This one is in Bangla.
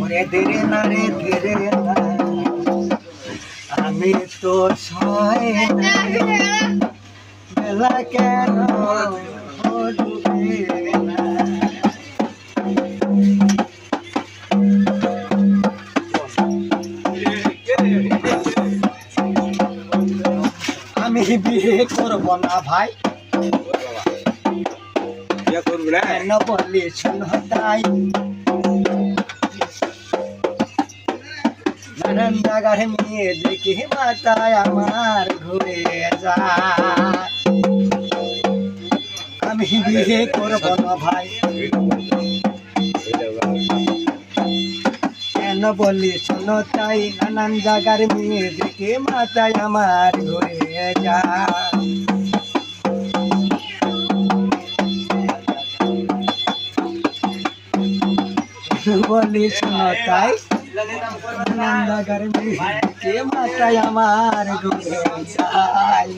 ওরে ধীরে না রে ধীরে না আমি তো ছয় না বেলা কেন ডুবে না আমি বিয়ে করব না ভাই কেন বললি শোনো তাই নানান জায়গার মেয়ে দেখি মাথায় আমার ঘুরে যায় আমি বিয়ে করব না ভাই কেন বললি শোনো তাই নানান জায়গার মেয়ে দেখে মাথায় আমার ঘুরে যায় বললি শোনো তাই নানান জায়গার মেয়ে দেখে মাথায় আমার ঘুরে যায়